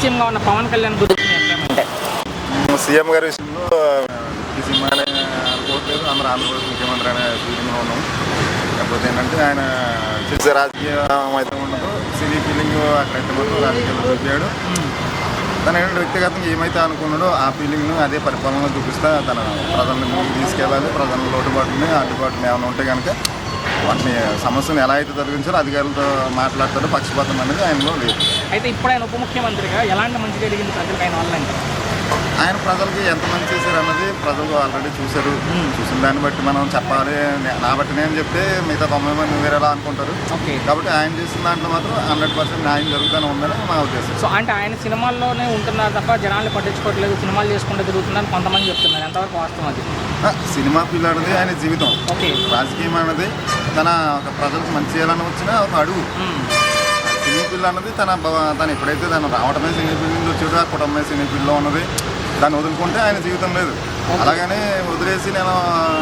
సీఎంగా ఉన్న పవన్ కళ్యాణ్ గురించి మీ అభిప్రాయం అంటే సీఎం గారి విషయంలో ఈ సినిమానే అనుకోవట్లేదు. అందరూ ఆంధ్రప్రదేశ్ ముఖ్యమంత్రి అనే ఫీలింగ్లో ఉన్నాం. కాకపోతే ఏంటంటే ఆయన చేసే రాజకీయం అయితే ఉండదు, సినీ ఫీలింగ్ అక్కడైతే మాత్రం రాజకీయాల్లో చూపించాడు. తన ఏంటంటే వ్యక్తిగతంగా ఏమైతే అనుకున్నాడో ఆ ఫీలింగ్ను అదే పరిపాలనలో చూపిస్తా తన ప్రజలను ముందుకు తీసుకెళ్ళాలి. ప్రజల లోటుబాటుని అడ్డుబాటుని ఏమైనా ఉంటే కనుక వాటిని సమస్యను ఎలా అయితే తొలగించారో అధికారులతో మాట్లాడతారో పక్షపాతం అనేది ఆయనలో లేదు. అయితే ఇప్పుడు ఆయన ఉప ముఖ్యమంత్రిగా ఎలాంటి మంచి జరిగింది ప్రజలకు ఆయన వల్ల అంటే ఆయన ప్రజలకి ఎంత మంచి చేశారు అన్నది ప్రజలు ఆల్రెడీ చూశారు. చూసిన దాన్ని బట్టి మనం చెప్పాలి. నా బట్టి నేను చెప్తే మిగతా 90 మంది వేరేలా అనుకుంటారు. ఓకే, కాబట్టి ఆయన చేసిన దాంట్లో మాత్రం 100% న్యాయం జరుగుతూనే ఉందని మా ఉద్దేశం. సో అంటే ఆయన సినిమాల్లోనే ఉంటున్నారు తప్ప జనాల్ని పట్టించుకోవట్లేదు, సినిమాలు చేసుకుంటే తిరుగుతుందని కొంతమంది చెప్తున్నారు. ఎంతవరకు వాస్తవం అది? సినిమా ఫీల్డ్ అనేది ఆయన జీవితం. ఓకే, రాజకీయం అనేది తన ఒక ప్రజలకు మంచి చేయాలని వచ్చిన ఒక అడుగు. సినీ ఫీల్డ్ అన్నది తను ఎప్పుడైతే తను రావడమే సినీ ఫీల్డ్ నుంచి వచ్చాడు, ఆ కుటుంబమే సినీ ఫీల్డ్లో ఉన్నది. దాన్ని వదులుకుంటే ఆయన జీవితం లేదు. అలాగనే వదిలేసి నేను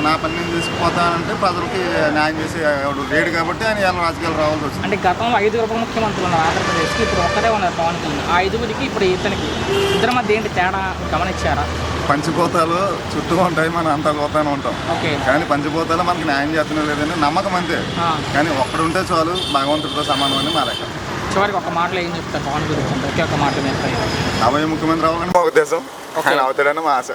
నా పని నేను తీసుకుపోతానంటే ప్రజలకి న్యాయం చేసి లేడు కాబట్టి ఆయన ఇలా రాజకీయాలు రావాల్సి వచ్చింది. అంటే గతంలో 5 ఉప ముఖ్యమంత్రులు ఉన్నారు ఆంధ్రప్రదేశ్కి, ఇప్పుడు ఒక్కరే ఉన్నారు పవన్ కళ్యాణ్. ఆ 5 ఇప్పుడు ఇతనికి ఇద్దరి మధ్య ఏంటి తేడా గమనించారా? పంచిపోతాలు చుట్టూ ఉంటాయి, మనం అంతా పోతానే ఉంటాం. ఓకే, కానీ పంచిపోతాలు మనకి న్యాయం చేస్తున్నా లేదని నమ్మకం అంతే. కానీ ఒక్కడుంటే చాలు భగవంతుడితో సమానం అని మా లెక్క. చివరికి ఒక మాటలో ఏం చెప్తారు పవన్ గురించి? ఒకే ఒక మాట మీద అవే ముఖ్యమంత్రి అవ్వాలని మా ఉద్దేశం. ఆయన అవుతాడని మా ఆశ.